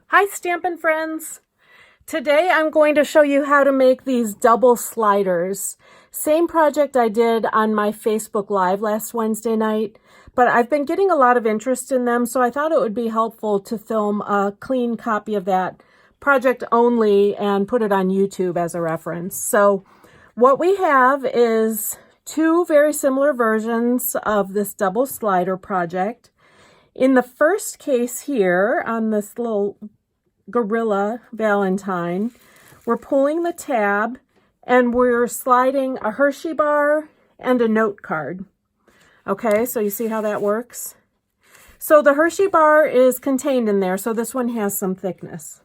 Hi Stampin' friends! Today I'm going to show you how to make these double sliders. Same project I did on my Facebook Live last Wednesday night, but I've been getting a lot of interest in them, so I thought it would be helpful to film a clean copy of that project only and put it on YouTube as a reference. So what we have is two very similar versions of this double slider project. In the first case here, on this little Gorilla Valentine, we're pulling the tab and we're sliding a Hershey bar and a note card. Okay, so you see how that works? So the Hershey bar is contained in there, so this one has some thickness.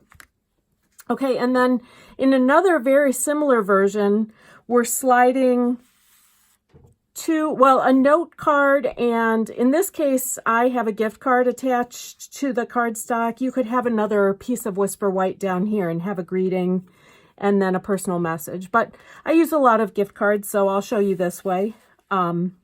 Okay, and then in another very similar version, we're sliding a note card, and in this case I have a gift card attached to the cardstock. You could have another piece of Whisper White down here and have a greeting and then a personal message, but I use a lot of gift cards, so I'll show you this way. And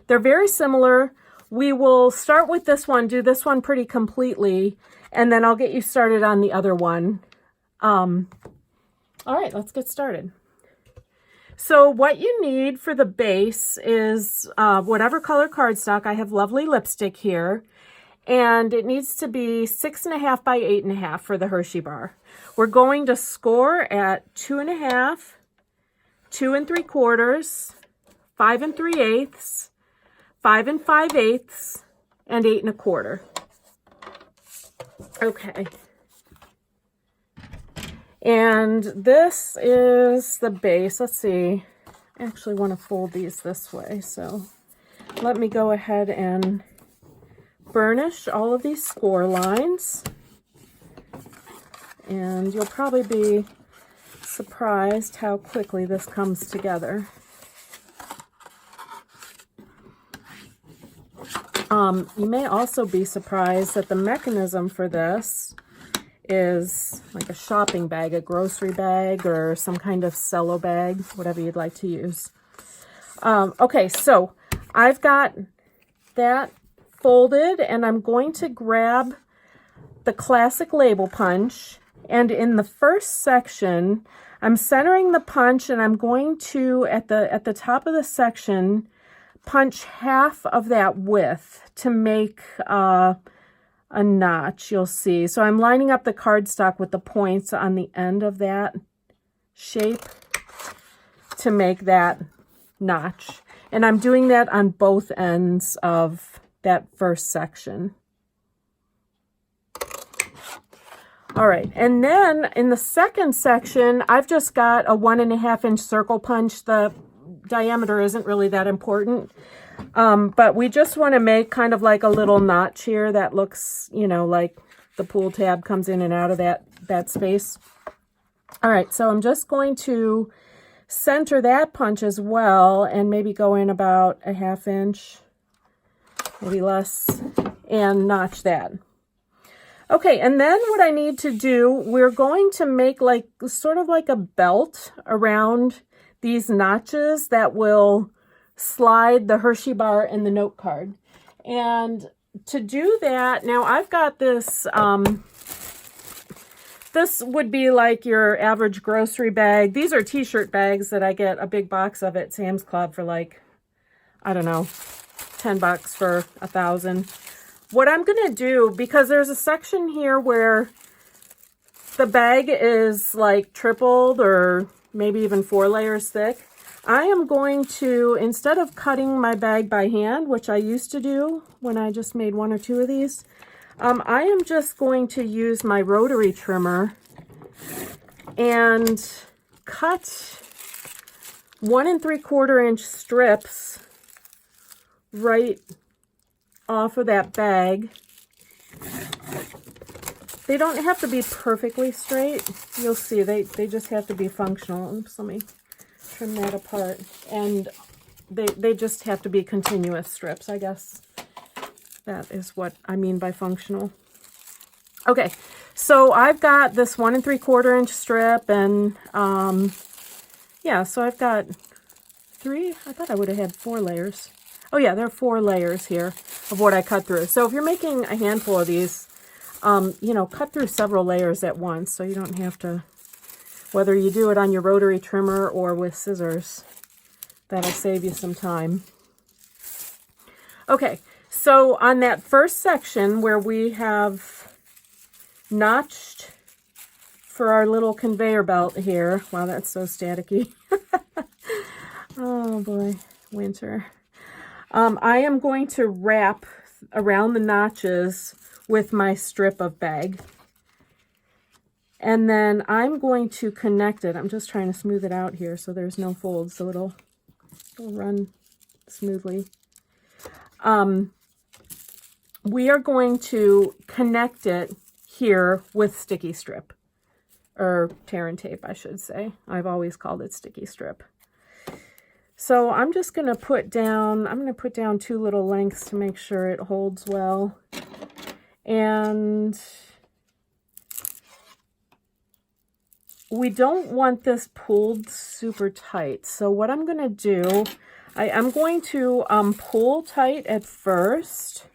they're very similar. We will start with this one, do this one pretty completely, and then I'll get you started on the other one. All right, let's get started. So what you need for the base is whatever color cardstock. I have lovely lipstick here, and it needs to be 6.5 by 8.5 for the Hershey bar. We're going to score at 2.5, 2 3/4, 5 3/8, 5 5/8, and 8 1/4. Okay. And this is the base. Let's see. I actually want to fold these this way, so let me go ahead and burnish all of these score lines. And you'll probably be surprised how quickly this comes together. You may also be surprised that the mechanism for this is like a shopping bag, a grocery bag, or some kind of cello bag, whatever you'd like to use. Okay, so I've got that folded, and I'm going to grab the classic label punch, and in the first section I'm centering the punch, and I'm going to at the top of the section punch half of that width to make a notch, you'll see. So I'm lining up the cardstock with the points on the end of that shape to make that notch. And I'm doing that on both ends of that first section. All right, and then in the second section, I've just got a 1.5 inch circle punch. The diameter isn't really that important. But we just want to make kind of like a little notch here that looks, you know, like the pull tab comes in and out of that space. All right, so I'm just going to center that punch as well and maybe go in about a 1/2 inch, maybe less, and notch that. Okay, and then what I need to do, we're going to make like sort of like a belt around these notches that will slide the Hershey bar and the note card. And to do that, now I've got this, this would be like your average grocery bag. These are t-shirt bags that I get a big box of at Sam's Club for like, I don't know, 10 bucks for 1,000. What I'm going to do, because there's a section here where the bag is like tripled or maybe even 4 layers thick, I am going to, instead of cutting my bag by hand, which I used to do when I just made 1 or 2 of these, I am just going to use my rotary trimmer and cut 1 3/4 inch strips right off of that bag. They don't have to be perfectly straight. You'll see, they just have to be functional. Oops, let me trim that apart. And they just have to be continuous strips, I guess. That is what I mean by functional. Okay, so I've got this 1 3/4 inch strip, and yeah, so I've got 3, I thought I would have had 4 layers. Oh yeah, there are 4 layers here of what I cut through. So if you're making a handful of these, you know, cut through several layers at once so you don't have to, whether you do it on your rotary trimmer or with scissors, that'll save you some time. Okay, so on that first section where we have notched for our little conveyor belt here, wow, that's so staticky. Oh boy, winter. I am going to wrap around the notches with my strip of bag. And then I'm going to connect it. I'm just trying to smooth it out here so there's no folds, so it'll run smoothly. We are going to connect it here with sticky strip, or tear and tape, I should say. I've always called it sticky strip. So I'm just going to put down, I'm going to put down 2 little lengths to make sure it holds well. And we don't want this pulled super tight. So what I'm going to do, I'm going to pull tight at first,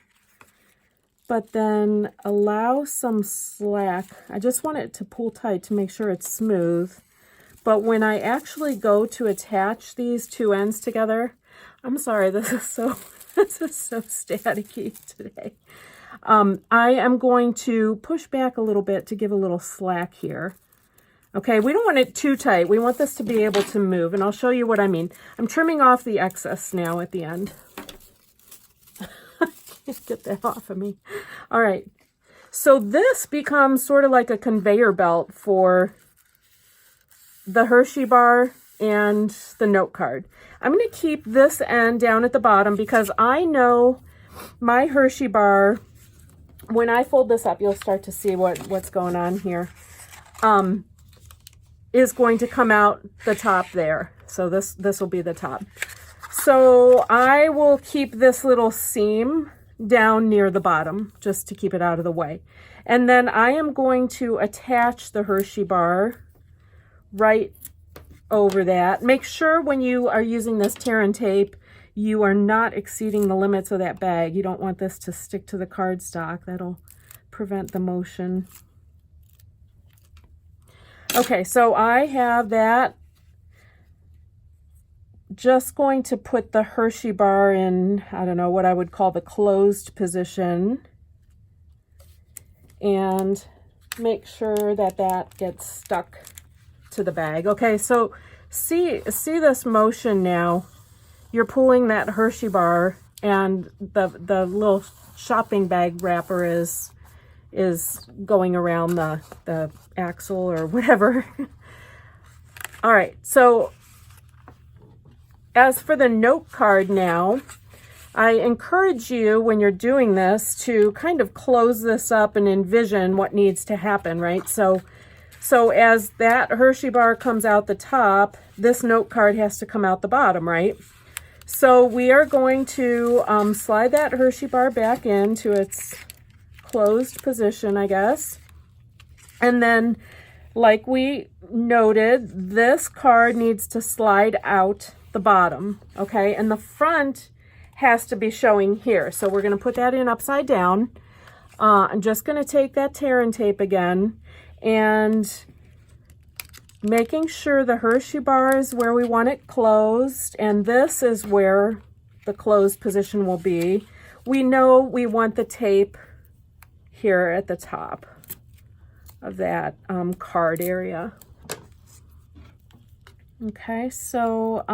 but then allow some slack. I just want it to pull tight to make sure it's smooth. But when I actually go to attach these 2 ends together, I'm sorry, this is so staticky today. I am going to push back a little bit to give a little slack here. Okay, we don't want it too tight. We want this to be able to move, and I'll show you what I mean. I'm trimming off the excess now at the end. I can't get that off of me. All right, so this becomes sort of like a conveyor belt for the Hershey bar and the note card. I'm going to keep this end down at the bottom because I know my Hershey bar, when I fold this up, you'll start to see what's going on here, is going to come out the top there. So this will be the top. So I will keep this little seam down near the bottom just to keep it out of the way. And then I am going to attach the Hershey bar right over that. Make sure when you are using this tear and tape, you are not exceeding the limits of that bag. You don't want this to stick to the cardstock. That'll prevent the motion. Okay, so I have that. Just going to put the Hershey bar in, I don't know what I would call the closed position, and make sure that that gets stuck to the bag. Okay, so see this motion now. You're pulling that Hershey bar, and the little shopping bag wrapper is going around the axle or whatever. All right, so as for the note card now, I encourage you when you're doing this to kind of close this up and envision what needs to happen, right? So as that Hershey bar comes out the top, this note card has to come out the bottom, right? So we are going to slide that Hershey bar back into its closed position, I guess. And then, like we noted, this card needs to slide out the bottom, okay? And the front has to be showing here. So we're going to put that in upside down. I'm just going to take that tear and tape again, and making sure the Hershey bar is where we want it closed, and this is where the closed position will be. We know we want the tape here at the top of that card area. Okay, so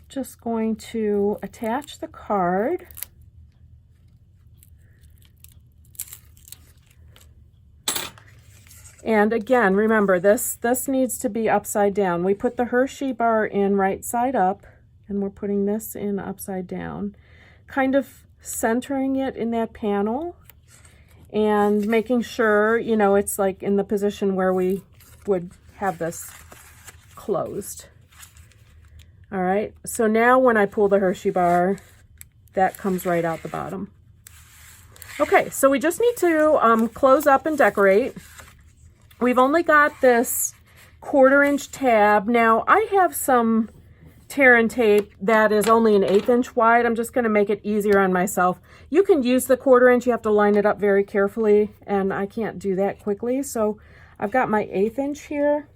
just going to attach the card. And again, remember, this needs to be upside down. We put the Hershey bar in right side up, and we're putting this in upside down, kind of centering it in that panel and making sure, you know, it's like in the position where we would have this closed. All right, so now when I pull the Hershey bar, that comes right out the bottom. Okay, so we just need to close up and decorate. We've only got this 1/4 inch tab. Now I have some tear and tape that is only an 1/8 inch wide. I'm just going to make it easier on myself. You can use the 1/4 inch. You have to line it up very carefully, and I can't do that quickly. So I've got my 1/8 inch here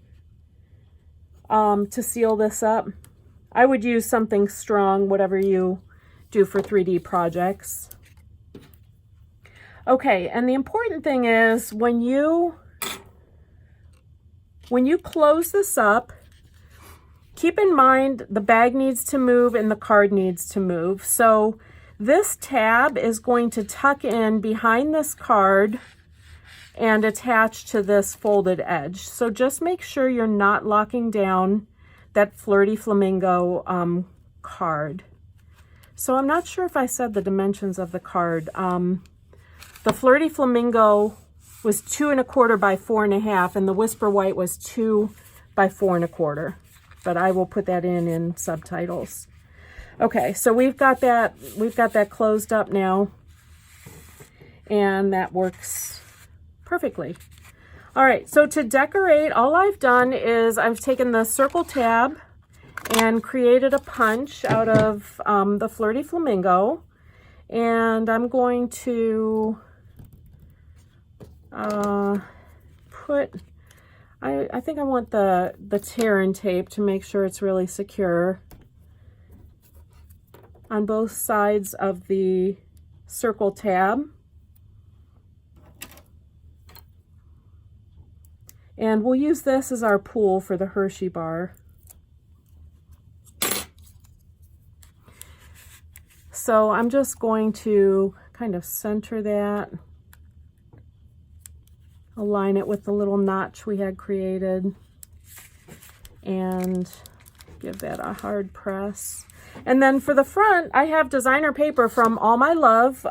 to seal this up. I would use something strong, whatever you do for 3D projects. Okay, and the important thing is when you close this up, keep in mind the bag needs to move and the card needs to move. So this tab is going to tuck in behind this card and attach to this folded edge. So just make sure you're not locking down that Flirty Flamingo card. So I'm not sure if I said the dimensions of the card. The Flirty Flamingo was 2 1/4 by 4 1/2, and the Whisper White was 2 by 4 1/4. But I will put that in subtitles. Okay, so we've got that closed up now, and that works perfectly. All right, so to decorate, all I've done is I've taken the circle tab and created a punch out of the Flirty Flamingo, and I'm going to put, I think I want the tear and tape to make sure it's really secure on both sides of the circle tab. And we'll use this as our pool for the Hershey bar. So I'm just going to kind of center that, align it with the little notch we had created, and give that a hard press. And then for the front, I have designer paper from All My Love.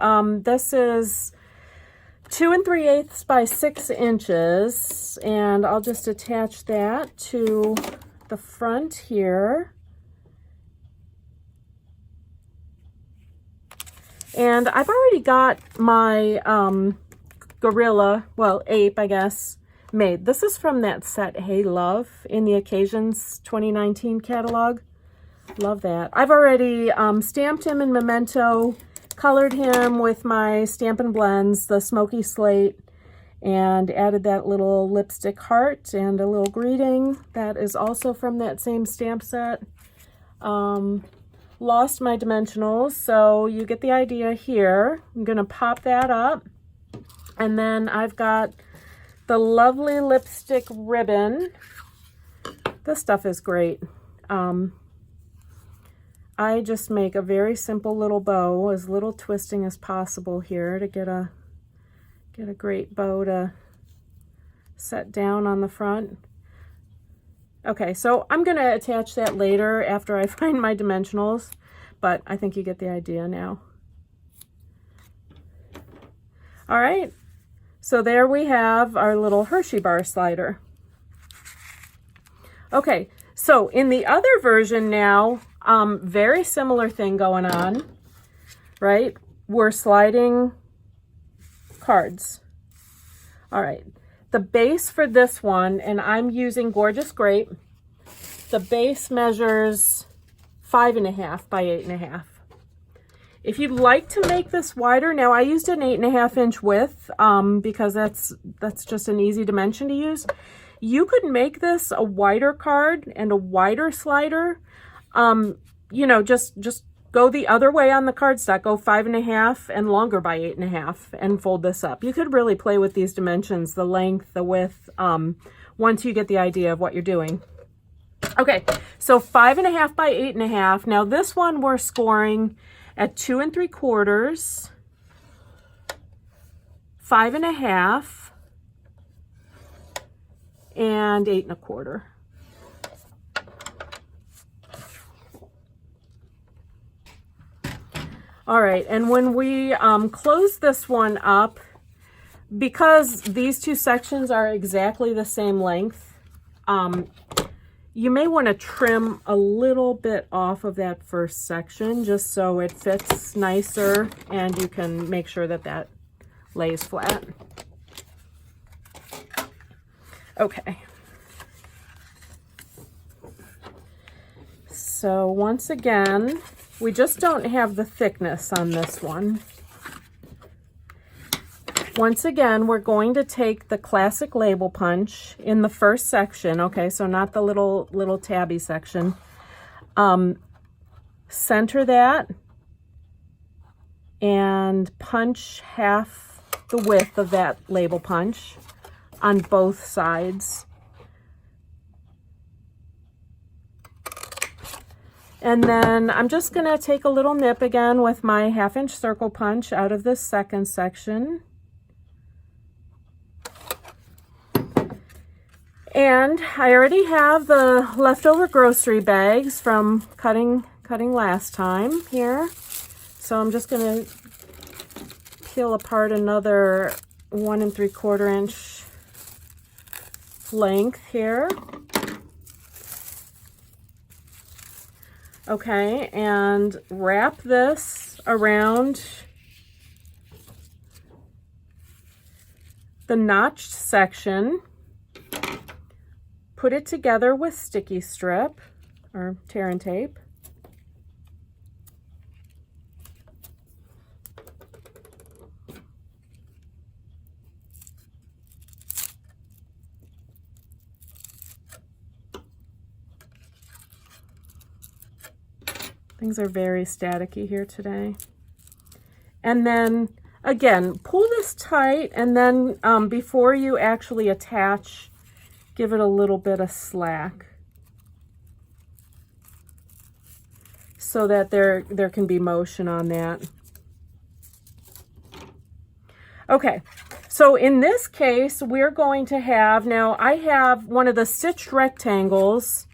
This is 2 3/8 by 6 inches, and I'll just attach that to the front here. And I've already got my gorilla, well, ape, I guess, made. This is from that set, Hey Love, in the Occasions 2019 catalog. Love that. I've already stamped him in Memento, colored him with my Stampin' Blends, the Smoky Slate, and added that little lipstick heart and a little greeting. That is also from that same stamp set. Lost my dimensionals, so you get the idea here. I'm going to pop that up. And then I've got the lovely lipstick ribbon. This stuff is great. I just make a very simple little bow, as little twisting as possible here to get a great bow to set down on the front. Okay, so I'm going to attach that later after I find my dimensionals, but I think you get the idea now. All right, so there we have our little Hershey bar slider. Okay, so in the other version now, very similar thing going on, right? We're sliding cards. All right. The base for this one, and I'm using Gorgeous Grape, the base measures 5 1/2 by 8 1/2. If you'd like to make this wider, now I used an 8 1/2 inch width because that's just an easy dimension to use. You could make this a wider card and a wider slider. You know, just go the other way on the cardstock, go 5 1/2 and longer by 8 1/2 and fold this up. You could really play with these dimensions, the length, the width, once you get the idea of what you're doing. Okay, so 5 1/2 by 8 1/2. Now this one we're scoring at 2 3/4, 5 1/2, and 8 1/4. All right, and when we close this one up, because these two sections are exactly the same length, you may want to trim a little bit off of that first section just so it fits nicer and you can make sure that that lays flat. Okay. so once again, we just don't have the thickness on this one. Once again, we're going to take the classic label punch in the first section, okay, so not the little tabby section. Center that and punch half the width of that label punch on both sides. And then I'm just going to take a little nip again with my 1/2-inch circle punch out of this second section. And I already have the leftover grocery bags from cutting last time here. So I'm just going to peel apart another 1 3/4 inch length here. Okay, and wrap this around the notched section. Put it together with sticky strip or tear and tape. Things are very staticky here today. And then again, pull this tight, and then before you actually attach, give it a little bit of slack so that there can be motion on that. Okay, so in this case, we're going to have, now I have one of the stitched rectangles,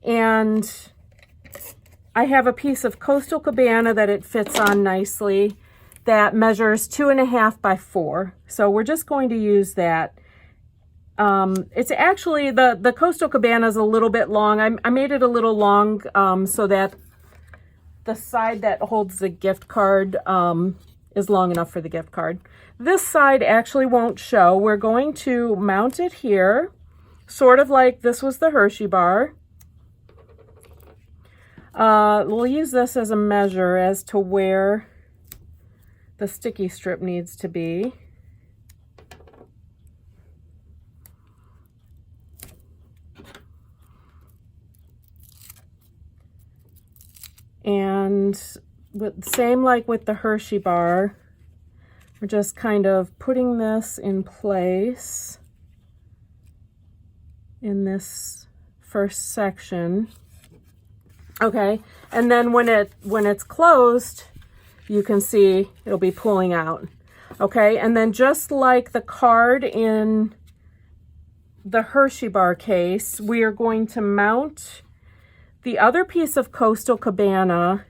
and I have a piece of Coastal Cabana that it fits on nicely that measures 2.5 by 4. So we're just going to use that. It's actually, the Coastal Cabana is a little bit long. I made it a little long so that the side that holds the gift card is long enough for the gift card. This side actually won't show. We're going to mount it here, sort of like this was the Hershey bar. We'll use this as a measure as to where the sticky strip needs to be. And same like with the Hershey bar, we're just kind of putting this in place in this first section. Okay, and then when it's closed, you can see it'll be pulling out. Okay, and then just like the card in the Hershey bar case, we are going to mount the other piece of Coastal Cabana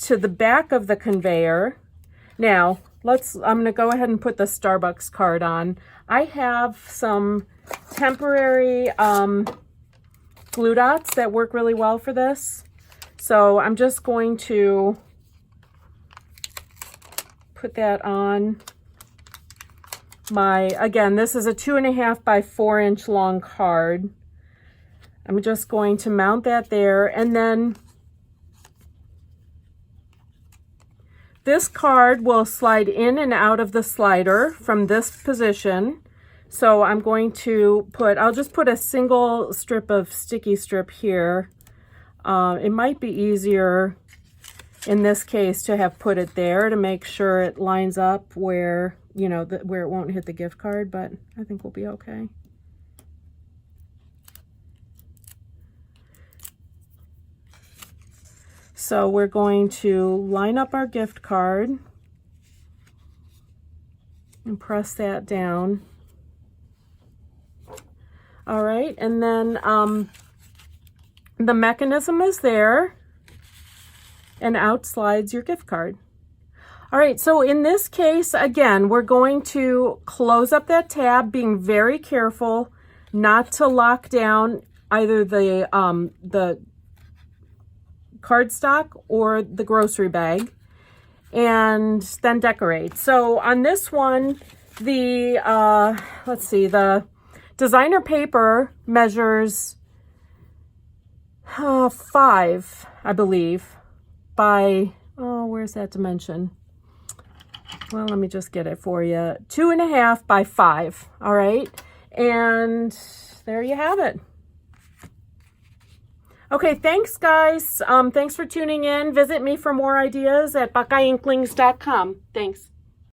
to the back of the conveyor. Now, I'm gonna go ahead and put the Starbucks card on. I have some temporary glue dots that work really well for this. So I'm just going to put that on my, again, this is a 2.5 by 4 inch long card. I'm just going to mount that there, and then this card will slide in and out of the slider from this position. So I'm going to I'll just put a single strip of sticky strip here. It might be easier in this case to have put it there to make sure it lines up where, you know, where it won't hit the gift card, but I think we'll be okay. So we're going to line up our gift card and press that down. All right, and then the mechanism is there, and out slides your gift card. All right, so in this case, again, we're going to close up that tab, being very careful not to lock down either the cardstock or the grocery bag, and then decorate. So on this one, the let's see, the designer paper measures 5, I believe, by, oh, where's that dimension? Well, let me just get it for you. 2.5 by 5, all right? And there you have it. Okay, thanks, guys. Thanks for tuning in. Visit me for more ideas at buckeyeinklings.com. Thanks.